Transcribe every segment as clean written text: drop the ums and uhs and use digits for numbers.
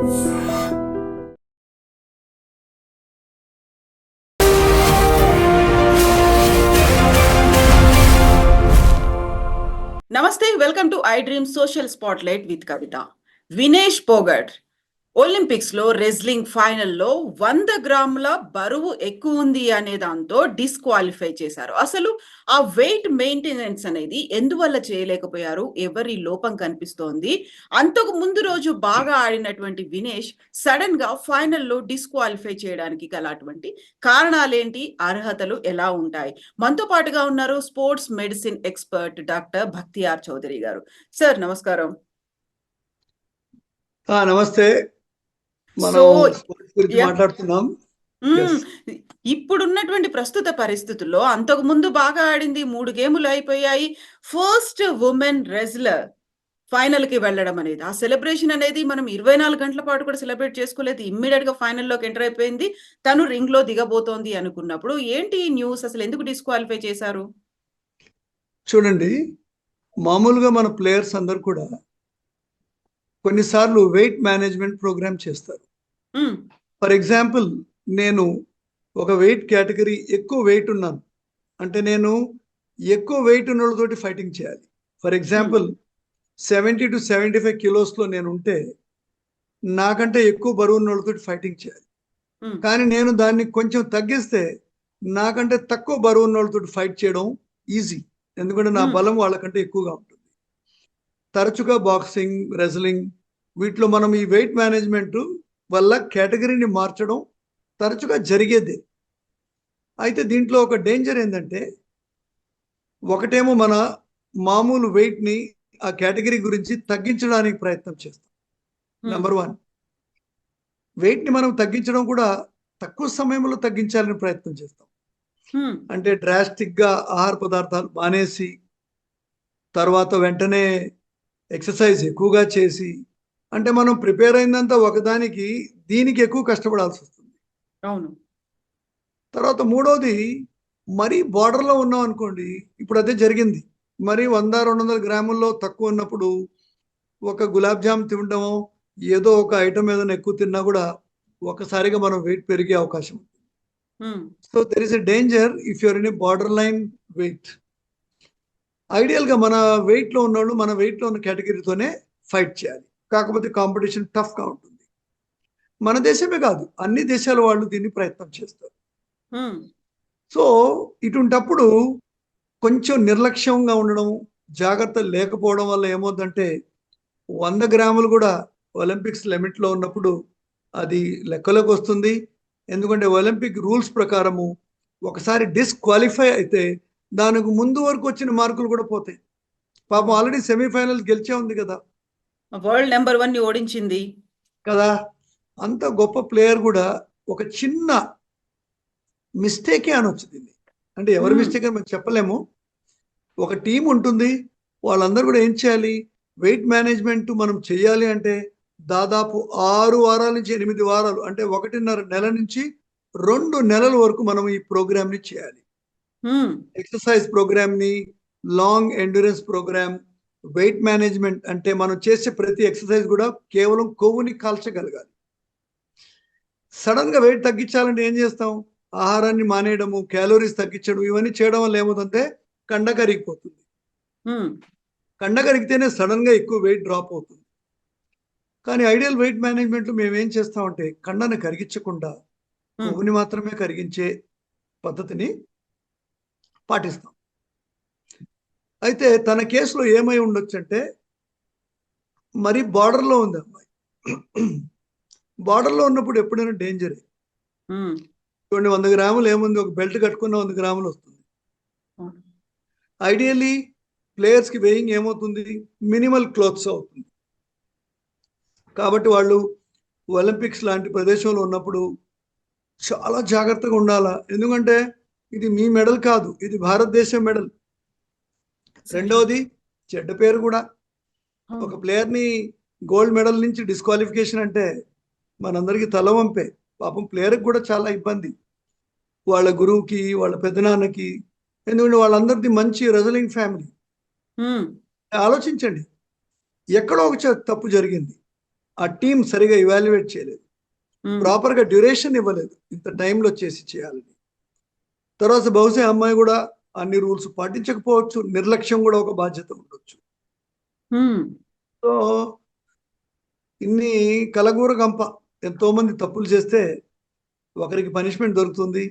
నమస్తే, welcome to I dream social spotlight with Kavitha. Vinesh Phogat Olympics లో wrestling ఫైనల్లో 100 గ్రాముల బరువు ఎక్కువ ఉంది అనే దాంతో డిస్క్వాలిఫై చేశారు. అసలు ఆ వెయిట్ మెయింటెనెన్స్ అనేది ఎందువల్ల చేయలేకపోయారు? ఎవరి లోపం కనిపిస్తోంది? అంతకు ముందు రోజు బాగా ఆడినటువంటి వినేష్ సడన్ గా ఫైనల్లో డిస్క్వాలిఫై చేయడానికి గలటువంటి కారణాలేంటి? అర్హతలు ఎలా ఉంటాయి? మనతో పాటుగా ఉన్నారు sports medicine expert doctor Bakhtiyar Chaudhary గారు. సార్ నమస్కారం. నమస్తే. మనం స్పోర్ట్స్ గురించి మాట్లాడుతున్నాం. ఇప్పుడున్నటువంటి ప్రస్తుత పరిస్థితుల్లో అంతకు ముందు బాగా ఆడింది, 3 గేములు అయిపోయాయి. ఫస్ట్ ఉమెన్ రెజ్లర్ ఫైనల్ కి వెళ్ళడం అనేది, ఆ సెలబ్రేషన్ అనేది మనం 24 గంటల పాటు కూడా సెలబ్రేట్ చేసుకోలేదు. ఇమ్మీడియట్ గా ఫైనల్లోకి ఎంటర్ అయిపోయింది. తను రింగ్ లో దిగబోతోంది అనుకున్నప్పుడు ఏంటి న్యూస్? అసలు ఎందుకు డిస్క్వాలిఫై చేశారు? చూడండి, మామూలుగా మన ప్లేయర్స్ అందరు కూడా కొన్నిసార్లు వెయిట్ మేనేజ్మెంట్ ప్రోగ్రామ్ చేస్తారు. ఫర్ ఎగ్జాంపుల్, నేను ఒక వెయిట్ కేటగిరీ ఎక్కువ వెయిట్ ఉన్నాను అంటే నేను ఎక్కువ వెయిట్ ఉన్న వాళ్ళతోటి ఫైటింగ్ చేయాలి. ఫర్ ఎగ్జాంపుల్ 70 to 75 కిలోస్లో నేను ఉంటే నాకంటే ఎక్కువ బరువు ఉన్న వాళ్ళతోటి ఫైటింగ్ చేయాలి. కానీ నేను దాన్ని కొంచెం తగ్గిస్తే నాకంటే తక్కువ బరువు ఉన్న వాళ్ళతోటి ఫైట్ చేయడం ఈజీ, ఎందుకంటే నా బలం వాళ్ళకంటే ఎక్కువగా ఉంటుంది. తరచుగా బాక్సింగ్, రెజ్లింగ్ వీటిలో మనం ఈ వెయిట్ మేనేజ్మెంట్ వల్ల కేటగిరీని మార్చడం తరచుగా జరిగేది. అయితే దీంట్లో ఒక డేంజర్ ఏంటంటే, ఒకటేమో మన మామూలు వెయిట్ని ఆ కేటగిరీ గురించి తగ్గించడానికి ప్రయత్నం చేస్తాం. నెంబర్ 1, వెయిట్ని మనం తగ్గించడం కూడా తక్కువ సమయంలో తగ్గించాలని ప్రయత్నం చేస్తాం. అంటే డ్రాస్టిక్గా ఆహార పదార్థాలు మానేసి తర్వాత వెంటనే ఎక్సర్సైజ్ ఎక్కువగా చేసి, అంటే మనం ప్రిపేర్ అయిందంతా ఒకదానికి, దీనికి ఎక్కువ కష్టపడాల్సి వస్తుంది. అవును. తర్వాత మూడోది, మరీ బార్డర్లో ఉన్నాం అనుకోండి, ఇప్పుడు అదే జరిగింది. మరి 100-200 గ్రాముల్లో తక్కువ ఉన్నప్పుడు ఒక గులాబ్ జామ్ తినడమో ఏదో ఒక ఐటమ్ ఏదైనా ఎక్కువ తిన్నా కూడా ఒకసారిగా మనం వెయిట్ పెరిగే అవకాశం ఉంది. So there is a danger if you're in a border line weight. ఐడియల్గా మన వెయిట్లో ఉన్నవాళ్ళు మన వెయిట్లో ఉన్న కేటగిరీతోనే ఫైట్ చేయాలి. కాకపోతే కాంపిటీషన్ టఫ్గా ఉంటుంది. మన దేశమే కాదు, అన్ని దేశాల వాళ్ళు దీన్ని ప్రయత్నం చేస్తారు. సో ఇటుంటప్పుడు కొంచెం నిర్లక్ష్యంగా ఉండడం, జాగ్రత్త లేకపోవడం వల్ల ఏమవుతుందంటే 100 గ్రాములు కూడా ఒలింపిక్స్ లిమిట్లో ఉన్నప్పుడు అది లెక్కలోకి వస్తుంది. ఎందుకంటే ఒలింపిక్ రూల్స్ ప్రకారము ఒకసారి డిస్క్వాలిఫై అయితే దానికి ముందు వరకు వచ్చిన మార్కులు కూడా పోతాయి. పాపం ఆల్రెడీ సెమీఫైనల్స్ గెలిచే ఉంది కదా, వరల్డ్ నెంబర్ 1 ని ఓడించింది కదా. అంత గొప్ప ప్లేయర్ కూడా ఒక చిన్న మిస్టేకే అనొచ్చు దీన్ని. అంటే ఎవరి మిస్టేక్ అని మనం చెప్పలేము. ఒక టీం ఉంటుంది, వాళ్ళందరూ కూడా ఏం చేయాలి? వెయిట్ మేనేజ్మెంట్ మనం చేయాలి అంటే దాదాపు 6 వారాల నుంచి 8 వారాలు, అంటే 1.5 నెల నుంచి 2 నెలల వరకు మనం ఈ ప్రోగ్రామ్ని చేయాలి. ఎక్సర్సైజ్ ప్రోగ్రామ్ని, long endurance programme, weight management అంటే మనం చేసే ప్రతి ఎక్సర్సైజ్ కూడా కేవలం కొవ్వుని కాల్చగలగాలి. సడన్ గా వెయిట్ తగ్గించాలంటే ఏం చేస్తాం? ఆహారాన్ని మానేయడము, క్యాలోరీస్ తగ్గించడం, ఇవన్నీ చేయడం వల్ల ఏమవుతుందంటే కండ కరిగిపోతుంది. కండ కరిగితేనే సడన్ గా ఎక్కువ వెయిట్ డ్రాప్ అవుతుంది. కానీ ఐడియల్ వెయిట్ మేనేజ్మెంట్లో మేము ఏం చేస్తామంటే కండను కరిగించకుండా కొవ్వుని మాత్రమే కరిగించే పద్ధతిని పాటిస్తాం. అయితే తన కేసులో ఏమై ఉండొచ్చు అంటే, మరి బార్డర్లో ఉంది అమ్మాయి. బార్డర్లో ఉన్నప్పుడు ఎప్పుడైనా డేంజరే. చూడండి, 100 గ్రాములు ఏముంది, ఒక బెల్ట్ కట్టుకున్న 100 గ్రాములు వస్తుంది. ఐడియల్లీ ప్లేయర్స్కి వెయింగ్ ఏమవుతుంది? మినిమల్ క్లోత్స్ అవుతుంది. కాబట్టి వాళ్ళు ఒలింపిక్స్ లాంటి ప్రదేశంలో ఉన్నప్పుడు చాలా జాగ్రత్తగా ఉండాలా. ఎందుకంటే ఇది మీ మెడల్ కాదు, ఇది భారతదేశం మెడల్. రెండవది చెడ్డ పేరు కూడా. ఒక ప్లేయర్ని గోల్డ్ మెడల్ నుంచి డిస్క్వాలిఫికేషన్ అంటే మనందరికీ తలవంపే. పాపం ప్లేయర్కి కూడా చాలా ఇబ్బంది, వాళ్ళ గురువుకి, వాళ్ళ పెద్దనాన్నకి. ఎందుకంటే వాళ్ళందరిది మంచి రెజ్లింగ్ ఫ్యామిలీ. ఆలోచించండి, ఎక్కడో ఒక తప్పు జరిగింది, ఆ టీం సరిగా ఇవాల్యుయేట్ చేయలేదు, ప్రాపర్గా డ్యూరేషన్ ఇవ్వలేదు, ఇంత టైంలో చేసి చేయాలని. తర్వాత బహుశా అమ్మాయి కూడా అన్ని రూల్స్ పాటించకపోవచ్చు, నిర్లక్ష్యం కూడా ఒక బాధ్యత ఉండొచ్చు. సో ఇన్ని కలగూర గంప, ఎంతో మంది తప్పులు చేస్తే ఒకరికి పనిష్మెంట్ దొరుకుతుంది,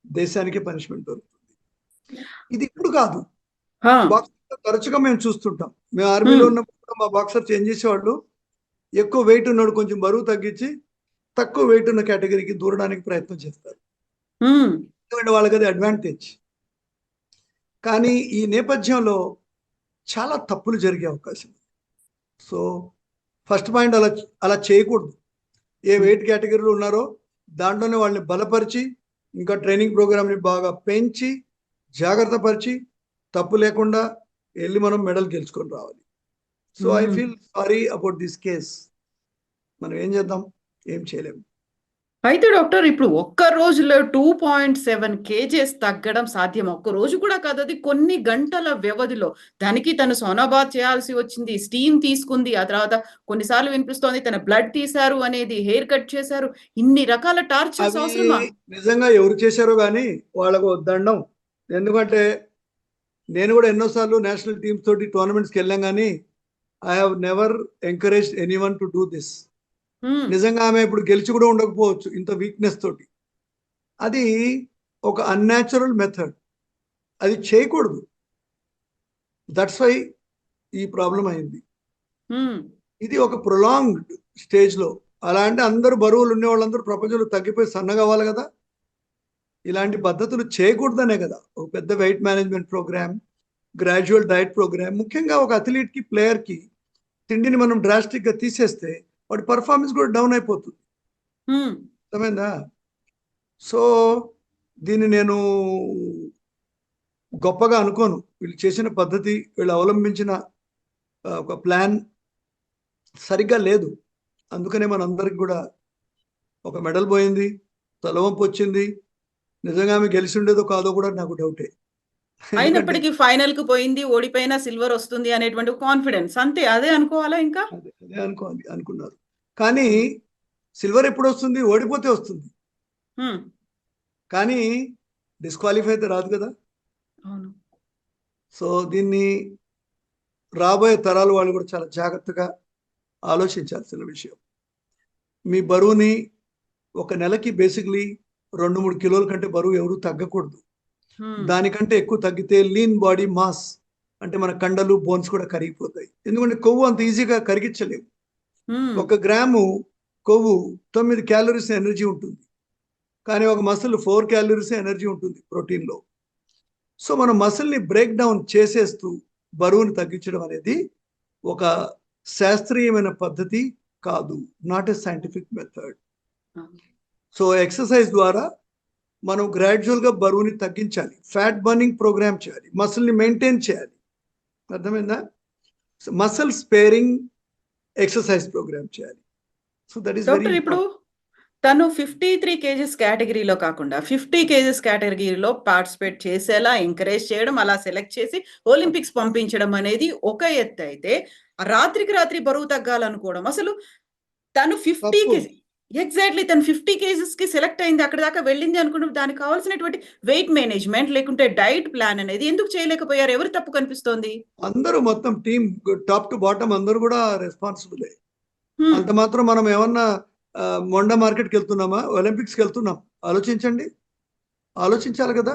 దేశానికి పనిష్మెంట్ దొరుకుతుంది. ఇది ఇప్పుడు కాదు, బాక్సర్ తరచుగా మేము చూస్తుంటాం. మేము ఆర్మీలో ఉన్నప్పుడు మా బాక్సర్స్ ఏం చేసేవాళ్ళు, ఎక్కువ వెయిట్ ఉన్నాడు కొంచెం బరువు తగ్గించి తక్కువ వెయిట్ ఉన్న కేటగిరీకి దూరడానికి ప్రయత్నం చేస్తారు, ఎందుకంటే వాళ్ళకి అది అడ్వాంటేజ్. కానీ ఈ నేపథ్యంలో చాలా తప్పులు జరిగే అవకాశం ఉంది. సో ఫస్ట్ పాయింట్, అలా చేయకూడదు. ఏ వెయిట్ కేటగిరీలో ఉన్నారో దాంట్లోనే వాళ్ళని బలపరిచి, ఇంకా ట్రైనింగ్ ప్రోగ్రామ్ని బాగా పెంచి జాగ్రత్త పరిచి తప్పు లేకుండా వెళ్ళి మనం మెడల్ గెలుచుకొని రావాలి. So I feel sorry about this case. మనం ఏం చేద్దాం, ఏం చేయలేము. అయితే డాక్టర్, ఇప్పుడు ఒక్క రోజులో 2.7 kgs తగ్గడం సాధ్యం? ఒక్క రోజు కూడా కాదు, అది కొన్ని గంటల వ్యవధిలో. దానికి తను సోనాబాద్ చేయాల్సి వచ్చింది, స్టీమ్ తీసుకుంది, ఆ తర్వాత కొన్నిసార్లు వినిపిస్తోంది తన బ్లడ్ తీశారు అనేది, హెయిర్ కట్ చేశారు. ఇన్ని రకాల టార్చర్స్ అవసరమా? నిజంగా ఎవరు చేశారో కానీ వాళ్ళకు దండం. ఎందుకంటే నేను కూడా ఎన్నోసార్లు నేషనల్ టీమ్స్ తోటి టోర్నమెంట్స్కి వెళ్ళాం, కానీ I have never encouraged anyone to do this. నిజంగా ఆమె ఇప్పుడు గెలిచి కూడా ఉండకపోవచ్చు ఇంత వీక్నెస్ తోటి. అది ఒక అన్యాచురల్ మెథడ్, అది చేయకూడదు. దట్స్ వై ఈ ప్రాబ్లం అయింది. ఇది ఒక ప్రొలాంగ్డ్ స్టేజ్లో, అలా అంటే అందరూ బరువులు ఉండే వాళ్ళందరూ ప్రపంచంలో తగ్గిపోయి సన్నగా అవ్వాలి కదా. ఇలాంటి పద్ధతులు చేయకూడదనే కదా ఒక పెద్ద weight management programme, gradual diet programme. ముఖ్యంగా ఒక అథ్లీట్కి, ప్లేయర్కి తిండిని మనం డ్రాస్టిక్గా తీసేస్తే వాడి పర్ఫార్మెన్స్ కూడా డౌన్ అయిపోతుంది, అర్థమైందా? సో దీన్ని నేను గొప్పగా అనుకోను. వీళ్ళు చేసిన పద్ధతి, వీళ్ళు అవలంబించిన ఒక ప్లాన్ సరిగ్గా లేదు. అందుకనే మనందరికి కూడా ఒక మెడల్ పోయింది, తలవంపు వచ్చింది. నిజంగా ఆమె గెలిచి ఉండేదో కాదో కూడా నాకు డౌటే. అయినప్పటికీ ఫైనల్ కు పోయింది, ఓడిపోయినా సిల్వర్ వస్తుంది అనేటువంటి కాన్ఫిడెన్స్, అంతే. అదే అనుకోవాలా? ఇంకా అదే అనుకున్నారు. కానీ సిల్వర్ ఎప్పుడు వస్తుంది? ఓడిపోతే వస్తుంది, కానీ డిస్క్వాలిఫై అయితే రాదు కదా. సో దీన్ని రాబోయే తరాలు వాళ్ళు కూడా చాలా జాగ్రత్తగా ఆలోచించాల్సిన విషయం. మీ బరువుని ఒక నెలకి బేసిక్లీ 2-3 కిలోల కంటే బరువు ఎవరు తగ్గకూడదు. దానికంటే ఎక్కువ తగ్గితే లీన్ బాడీ మాస్, అంటే మన కండలు, బోన్స్ కూడా కరిగిపోతాయి. ఎందుకంటే కొవ్వు అంత ఈజీగా కరిగించలేము. 1 గ్రాము కొవ్వు 9 క్యాలరీస్ ఎనర్జీ ఉంటుంది, కానీ ఒక మసిల్ 4 క్యాలరీస్ ఎనర్జీ ఉంటుంది ప్రోటీన్లో. సో మనం మసిల్ని బ్రేక్ డౌన్ చేసేస్తూ బరువుని తగ్గించడం అనేది ఒక శాస్త్రీయమైన పద్ధతి కాదు, not a scientific method. So exercise ద్వారా మనం గ్రాడ్యువల్గా బరువుని తగ్గించాలి, ఫ్యాట్ బర్నింగ్ ప్రోగ్రామ్ చేయాలి, మసిల్ని మెయింటైన్ చేయాలి, అర్థమైందా? మసిల్ స్పేరింగ్ ఎక్సర్సైజ్ ప్రోగ్రామ్ చేయాలి. So that is very. ఇప్పుడు తను 53 kgs కేటగిరీలో కాకుండా 50 kgs కేటగిరీలో పార్టిసిపేట్ చేసేలా ఎంకరేజ్ చేయడం, అలా సెలెక్ట్ చేసి ఒలింపిక్స్ పంపించడం అనేది ఒక ఎత్తు అయితే, రాత్రికి రాత్రి బరువు తగ్గాలనుకోవడం అసలు. తను 50 kg ఎగ్జాక్ట్లీ, తను 50 kgs కి సెలెక్ట్ అయింది, అక్కడ దాకా వెళ్ళింది అనుకుంటే దానికి కావాల్సినటువంటి వెయిట్ మేనేజ్మెంట్ లేకుంటే డైట్ ప్లాన్ అనేది ఎందుకు చేయలేకపోయారు? ఎవరు తప్పు కనిపిస్తోంది? అందరూ మొత్తం టీం టాప్ టు బాటమ్ అందరూ కూడా రెస్పాన్సిబులే. అంత మాత్రం మనం ఏమన్నా మొండా మార్కెట్కి వెళ్తున్నామా, ఒలింపిక్స్కి వెళ్తున్నాం? ఆలోచించండి, ఆలోచించాలి కదా.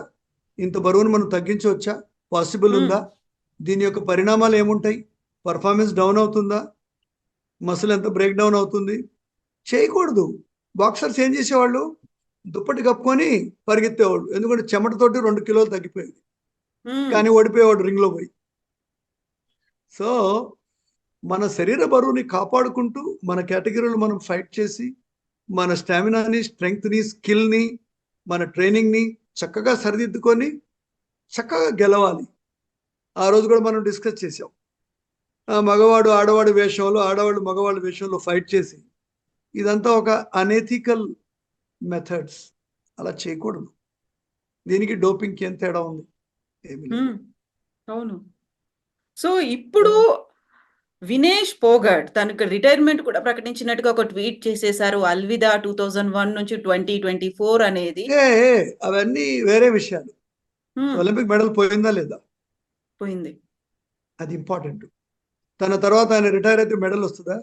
ఇంత బరువును మనం తగ్గించవచ్చా? పాసిబుల్ ఉందా? దీని యొక్క పరిణామాలు ఏముంటాయి? పర్ఫార్మెన్స్ డౌన్ అవుతుందా? మసిల్ ఎంత బ్రేక్ డౌన్ అవుతుంది? చేయకూడదు. బాక్సర్స్ ఏం చేసేవాళ్ళు, దుప్పటి కప్పుకొని పరిగెత్తేవాళ్ళు, ఎందుకంటే చెమటతోటి 2 కిలోలు తగ్గిపోయేది, కానీ ఓడిపోయేవాడు రింగ్లో పోయి. సో మన శరీర బరువుని కాపాడుకుంటూ మన కేటగిరీలో మనం ఫైట్ చేసి మన స్టామినాని, స్ట్రెంగ్త్ని, స్కిల్ని, మన ట్రైనింగ్ని చక్కగా సరిదిద్దుకొని చక్కగా గెలవాలి. ఆ రోజు కూడా మనం డిస్కస్ చేసాం, మగవాడు ఆడవాడి వేషంలో, ఆడవాళ్ళు మగవాళ్ళ వేషంలో ఫైట్ చేసి. ఇదంతా ఒక అనెథికల్ మెథడ్స్, అలా చేయకూడదు. దీనికి డోపింగ్కి ఏం తేడా ఉంది? ఏమి లేదు. అవును. సో ఇప్పుడు వినేష్ పోగట్ తనకు రిటైర్మెంట్ కూడా ప్రకటించినట్టుగా ఒక ట్వీట్ చేసేశారు. అల్విదా 2001 నుంచి 2024 అనేది. అవన్నీ వేరే విషయాలు. ఒలింపిక్ మెడల్ పోయిందా లేదా? పోయింది. అది ఇంపార్టెంట్. తన తర్వాత ఆయన రిటైర్ అయితే మెడల్ వస్తుందా?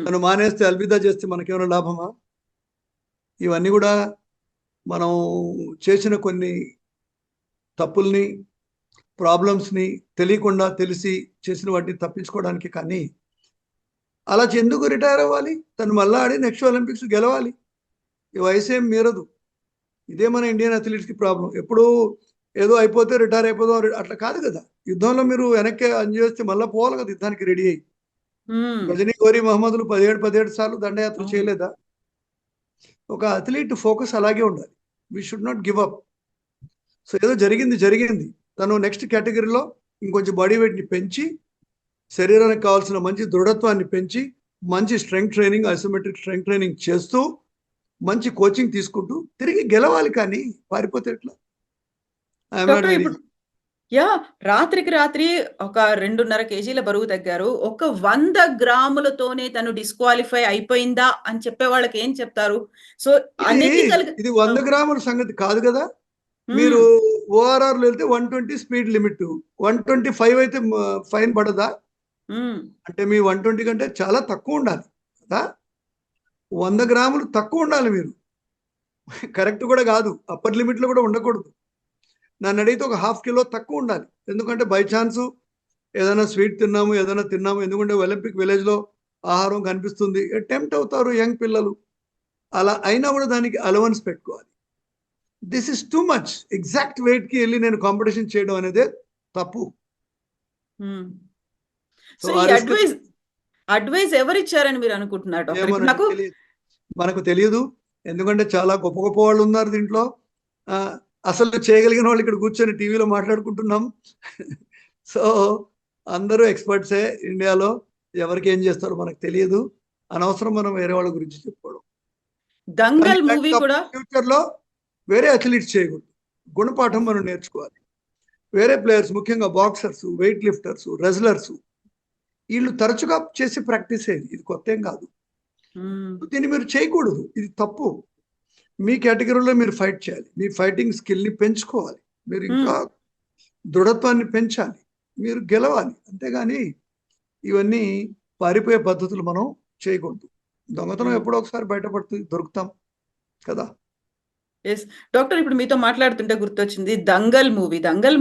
తను మానేస్తే అల్విదా చేస్తే మనకేమైనా లాభమా? ఇవన్నీ కూడా మనం చేసిన కొన్ని తప్పుల్ని, ప్రాబ్లమ్స్ని తెలియకుండా తెలిసి చేసిన వాటిని తప్పించుకోవడానికి. కానీ అలా ఎందుకు రిటైర్ అవ్వాలి? తను మళ్ళా ఆడి నెక్స్ట్ ఒలింపిక్స్ గెలవాలి. ఈ వయసు ఏం మీరదు. ఇదే మన ఇండియన్ అథ్లెట్స్కి ప్రాబ్లం. ఎప్పుడు ఏదో అయిపోతే రిటైర్ అయిపోదాం అట్లా కాదు కదా. యుద్ధంలో మీరు వెనక్కి చేస్తే మళ్ళీ పోవాలి కదా యుద్ధానికి రెడీ అయ్యి. రజనీ గౌరీ మహమ్మదులు 17 సార్లు దండయాత్ర చేయలేదా? ఒక అథ్లీట్ ఫోకస్ అలాగే ఉండాలి. We should not give up. So ఏదో జరిగింది. తను నెక్స్ట్ కేటగిరీలో ఇంకొంచెం బాడీ వెయిట్ని పెంచి, శరీరానికి కావాల్సిన మంచి దృఢత్వాన్ని పెంచి, మంచి strength training, isometric strength training చేస్తూ, మంచి కోచింగ్ తీసుకుంటూ తిరిగి గెలవాలి. కానీ పారిపోతే ఎట్లా? రాత్రికి రాత్రి ఒక 2.5 కేజీల బరువు తగ్గారు. ఒక 100 గ్రాములతోనే తను డిస్క్వాలిఫై అయిపోయిందా అని చెప్పే వాళ్ళకి ఏం చెప్తారు? సో ఇది 100 గ్రాముల సంగతి కాదు కదా. మీరు ఓఆర్ఆర్ వెళ్తే 120 స్పీడ్ లిమిట్, 125 అయితే ఫైన్ పడదా? అంటే మీ 120 కంటే చాలా తక్కువ ఉండాలి కదా. 100 గ్రాములు తక్కువ ఉండాలి. మీరు కరెక్ట్ కూడా కాదు, అప్పర్ లిమిట్లో కూడా ఉండకూడదు. నన్ను అడిగితే ఒక 1/2 కిలో తక్కువ ఉండాలి. ఎందుకంటే బై ఛాన్స్ ఏదైనా స్వీట్ తిన్నాము, ఎందుకంటే ఒలింపిక్ విలేజ్లో ఆహారం కనిపిస్తుంది, టెంప్ట్ అవుతారు యంగ్ పిల్లలు. అలా అయినా కూడా దానికి అలవెన్స్ పెట్టుకోవాలి. This is too much. Exact weight కి వెళ్ళి నేను కాంపిటీషన్ చేయడం అనేది తప్పు. అడ్వైస్ ఎవరు ఇచ్చారని మీరు అనుకుంటున్నారు? మనకు తెలియదు. ఎందుకంటే చాలా గొప్ప గొప్ప వాళ్ళు ఉన్నారు దీంట్లో. అసలు చేయగలిగిన వాళ్ళు ఇక్కడ కూర్చొని టీవీలో మాట్లాడుకుంటున్నాం. సో అందరూ ఎక్స్పర్ట్సే ఇండియాలో. ఎవరికి ఏం చేస్తారో మనకు తెలియదు. అనవసరం మనం వేరే వాళ్ళ గురించి చెప్పుకోవడం. దంగల్ మూవీ కూడా ఫ్యూచర్ లో వేరే అథ్లీట్స్ చేయకూడదు. గుణపాఠం మనం నేర్చుకోవాలి. వేరే ప్లేయర్స్, ముఖ్యంగా బాక్సర్స్, వెయిట్ లిఫ్టర్స్, రెజ్లర్స్, వీళ్ళు తరచుగా చేసే ప్రాక్టీస్ ఇది కొత్త ఏం కాదు. దీన్ని మీరు చేయకూడదు. ఇది తప్పు. మీ కేటగిరీలో మీరు ఫైట్ చేయాలి. మీ ఫైటింగ్ స్కిల్ని పెంచుకోవాలి. మీరు ఇంకా దృఢత్వాన్ని పెంచాలి. మీరు గెలవాలి. అంతేగాని ఇవన్నీ పారిపోయే పద్ధతులు మనం చేయకూడదు. దొంగతనం ఎప్పుడో ఒకసారి బయటపడుతుంది, దొరుకుతాం కదా. ఎస్ డాక్టర్, ఇప్పుడు మీతో మాట్లాడుతుంటే గుర్తొచ్చింది దంగల్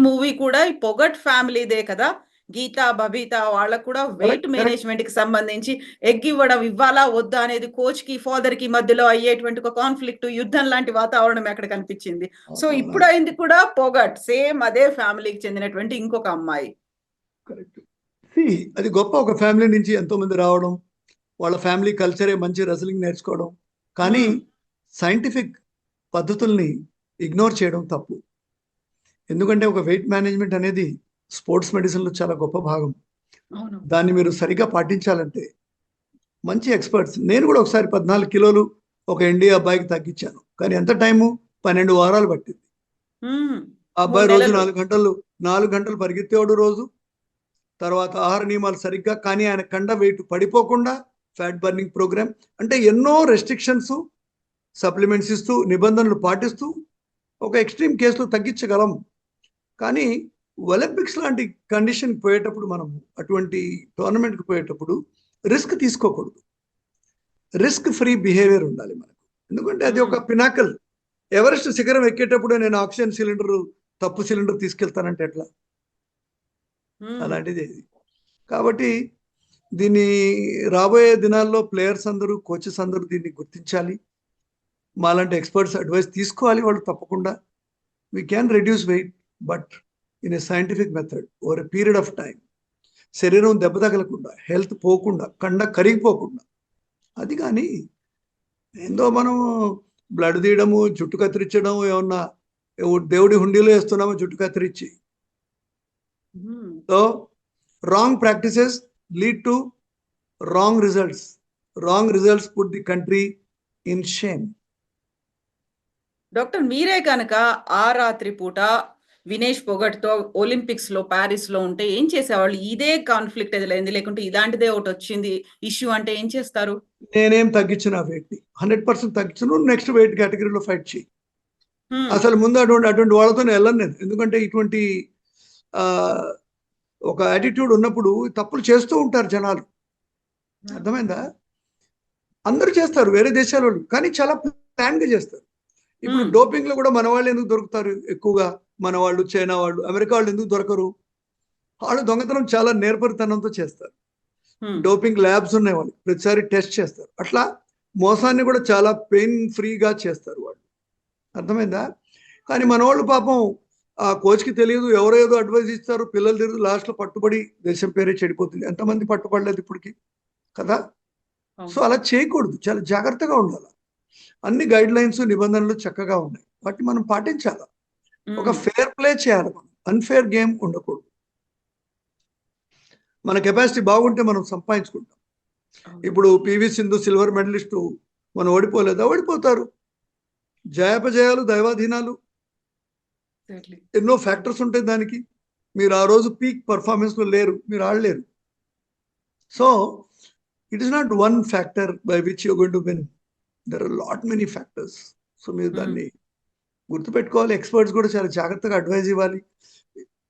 మూవీ కూడా ఈ పొగట్ ఫ్యామిలీదే కదా. గీతా, బబీతా వాళ్ళకు కూడా వెయిట్ మేనేజ్మెంట్ కి సంబంధించి ఎగ్ ఇవ్వాలా వద్దా అనేది కోచ్ కి ఫాదర్ కి మధ్యలో అయ్యేటువంటి ఒక కాన్ఫ్లిక్ట్, యుద్ధం లాంటి వాతావరణం అక్కడ కనిపించింది. సో ఇప్పుడు అయింది కూడా పొగట్, సేమ్ అదే ఫ్యామిలీకి చెందినటువంటి ఇంకొక అమ్మాయి. అది గొప్ప. ఒక ఫ్యామిలీ నుంచి ఎంతో మంది రావడం, వాళ్ళ ఫ్యామిలీ కల్చరే మంచి రెజ్లింగ్ నేర్చుకోవడం. కానీ సైంటిఫిక్ పద్ధతుల్ని ఇగ్నోర్ చేయడం తప్పు. ఎందుకంటే ఒక వెయిట్ మేనేజ్మెంట్ అనేది స్పోర్ట్స్ మెడిసిన్లో చాలా గొప్ప భాగం. దాన్ని మీరు సరిగా పాటించాలంటే మంచి ఎక్స్పర్ట్స్. నేను కూడా ఒకసారి 14 కిలోలు ఒక ఇండియా అబ్బాయికి తగ్గించాను. కానీ ఎంత టైము? 12 వారాలు పట్టింది. ఆ అబ్బాయి రోజు 4 గంటలు పరిగెత్తేవాడు రోజు. తర్వాత ఆహార నియమాలు సరిగ్గా, కానీ ఆయన కండ వెయిట్ పడిపోకుండా ఫ్యాట్ బర్నింగ్ ప్రోగ్రామ్, అంటే ఎన్నో రెస్ట్రిక్షన్స్, సప్లిమెంట్స్ ఇస్తూ, నిబంధనలు పాటిస్తూ ఒక ఎక్స్ట్రీమ్ కేసులో తగ్గించగలం. కానీ ఒలింపిక్స్ లాంటి కండిషన్ పోయేటప్పుడు, మనం అటువంటి టోర్నమెంట్కి పోయేటప్పుడు రిస్క్ తీసుకోకూడదు. రిస్క్ ఫ్రీ బిహేవియర్ ఉండాలి మనకు. ఎందుకంటే అది ఒక పినాకల్. ఎవరెస్ట్ శిఖరం ఎక్కేటప్పుడు నేను ఆక్సిజన్ సిలిండర్, తప్పు సిలిండర్ తీసుకెళ్తానంటే ఎట్లా? అలాంటిది ఇది. కాబట్టి దీన్ని రాబోయే దినాల్లో ప్లేయర్స్ అందరూ, కోచెస్ అందరూ దీన్ని గుర్తించాలి. మాలాంటి ఎక్స్పర్ట్స్ అడ్వైస్ తీసుకోవాలి. వాళ్ళు తప్పకుండా we can reduce weight, but in a scientific method over a period of time. శరీరం దెబ్బ తగలకుండా, హెల్త్ పోకుండా, కండ కరిగిపోకుండా. అది కానీ ఏందో మనం బ్లడ్ తీయడము, జుట్టు కత్తిరించడం, ఏమన్నా దేవుడి హుండీలో వేస్తున్నాము జుట్టు కత్తిరించి. So wrong practices lead to wrong results. Wrong results put the country in shame. Doctor, మీరే కనుక ఆ రాత్రి పూట వినేష్ పొగట్ తో ఒలింపిక్స్ లో ప్యారిస్ లో ఉంటే ఏం చేసేవాళ్ళు? ఇదే కాన్ఫ్లిక్ట్ ఎదురైంది, లేకుంటే ఇలాంటిదే ఒకటి వచ్చింది ఇష్యూ అంటే ఏం చేస్తారు? నేనేం తగ్గించిన వెయిట్ ని 100% తగ్గించను. నెక్స్ట్ వెయిట్ కేటగిరీలో ఫైట్ చేయి. హ్మ్. అసలు ముందు అటువంటి వాళ్ళతో వెళ్ళను నేను. ఎందుకంటే ఇటువంటి ఆ ఒక యాటిట్యూడ్ ఉన్నప్పుడు తప్పులు చేస్తూ ఉంటారు జనాలు. అర్థమైందా? అందరూ చేస్తారు వేరే దేశాల వాళ్ళు, కానీ చాలా ప్లాన్ గా చేస్తారు. ఇప్పుడు డోపింగ్ లో కూడా మన వాళ్ళు ఎందుకు దొరుకుతారు ఎక్కువగా? మన వాళ్ళు, చైనా వాళ్ళు, అమెరికా వాళ్ళు ఎందుకు దొరకరు? వాళ్ళు దొంగతనం చాలా నేర్పరితనంతో చేస్తారు. డోపింగ్ ల్యాబ్స్ ఉన్నాయి వాళ్ళు, ప్రతిసారి టెస్ట్ చేస్తారు. అట్లా మోసాన్ని కూడా చాలా పెయిన్ ఫ్రీగా చేస్తారు వాళ్ళు. అర్థమైందా? కానీ మన వాళ్ళు పాపం ఆ కోచ్కి తెలియదు, ఎవరో ఏదో అడ్వైజ్ ఇస్తారు, పిల్లలు తెలియదు, లాస్ట్లో పట్టుబడి దేశం పేరే చెడిపోతుంది. ఎంతమంది పట్టుబడలేదు ఇప్పటికి కదా? సో అలా చేయకూడదు, చాలా జాగ్రత్తగా ఉండాలి. అన్ని గైడ్ లైన్స్, నిబంధనలు చక్కగా ఉన్నాయి, వాటిని మనం పాటించాలి. ఒక ఫేర్ ప్లే చేయాలి, మనం అన్ఫేర్ గేమ్ ఉండకూడదు. మన కెపాసిటీ బాగుంటే మనం సంపాదించుకుంటాం. ఇప్పుడు పివి సింధు సిల్వర్ మెడలిస్టు, మనం ఓడిపోలేదా? ఓడిపోతారు. జయాపజయాలు, దైవాధీనాలు, ఎన్నో ఫ్యాక్టర్స్ ఉంటాయి దానికి. మీరు ఆ రోజు పీక్ పర్ఫార్మెన్స్ లో లేరు, మీరు ఆడలేరు. So it is not one factor by which you going to win. There are lot many factors. So మీరు దాన్ని గుర్తుపెట్టుకోవాలి. ఎక్స్పర్ట్స్ కూడా చాలా జాగ్రత్తగా అడ్వైజ్ ఇవ్వాలి.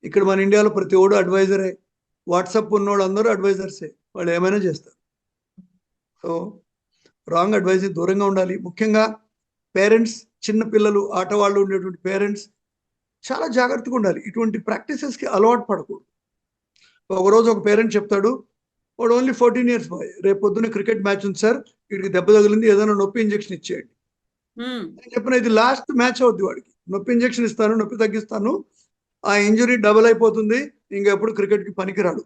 ఇక్కడ మన ఇండియాలో ప్రతి ఓడు అడ్వైజరే. వాట్సాప్ ఉన్నోళ్ళు అందరూ అడ్వైజర్సే, వాళ్ళు ఏమైనా చేస్తారు. సో రాంగ్ అడ్వైజ్ దూరంగా ఉండాలి. ముఖ్యంగా పేరెంట్స్, చిన్న పిల్లలు, ఆటవాళ్ళు ఉండేటువంటి పేరెంట్స్ చాలా జాగ్రత్తగా ఉండాలి. ఇటువంటి ప్రాక్టీసెస్కి అలవాటు పడకూడదు. ఒకరోజు ఒక పేరెంట్ చెప్తాడు, వాడు ఓన్లీ 14 years బాయ్, రేపు పొద్దున్న క్రికెట్ మ్యాచ్ ఉంది సార్, వీడికి దెబ్బ తగిలింది, ఏదైనా నొప్పి ఇంజెక్షన్ ఇచ్చేయండి. చెప్పిన ఇది లాస్ట్ మ్యాచ్ అవుద్ది, వాడికి నొప్పి ఇంజెక్షన్ ఇస్తాను, నొప్పి తగ్గిస్తాను, ఆ ఇంజురీ డబుల్ అయిపోతుంది, ఇంకెప్పుడు క్రికెట్కి పనికిరాడు.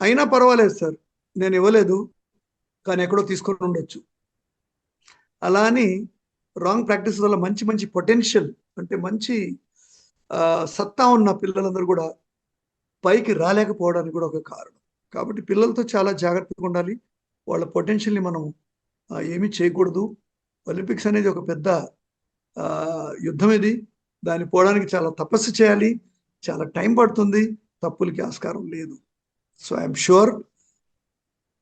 అయినా పర్వాలేదు సార్, నేను ఇవ్వలేదు, కానీ ఎక్కడో తీసుకొని ఉండొచ్చు. అలా అని రాంగ్ ప్రాక్టీస్ వల్ల మంచి మంచి పొటెన్షియల్, అంటే మంచి సత్తా ఉన్న పిల్లలందరూ కూడా పైకి రాలేకపోవడానికి కూడా ఒక కారణం. కాబట్టి పిల్లలతో చాలా జాగ్రత్తగా ఉండాలి. వాళ్ళ పొటెన్షియల్ని మనం ఏమీ చేయకూడదు. ఒలింపిక్స్ అనేది ఒక పెద్ద యుద్ధం. ఇది, దాన్ని పోవడానికి చాలా తపస్సు చేయాలి, చాలా టైం పడుతుంది, తప్పులకి ఆస్కారం లేదు. సో ఐఎమ్ షూర్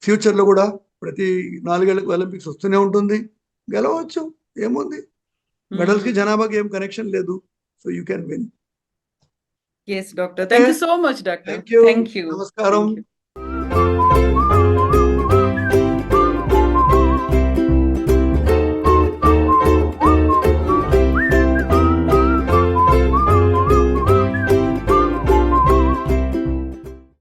ఫ్యూచర్లో కూడా ప్రతి 4 ఏళ్ళకు ఒలింపిక్స్ వస్తూనే ఉంటుంది, గెలవచ్చు, ఏముంది, మెడల్స్కి జనాభాకి ఏం కనెక్షన్ లేదు. So you can win. Yes, doctor. Thank you so much, doctor. Thank you. Thank you. Namaskaram. Thank you.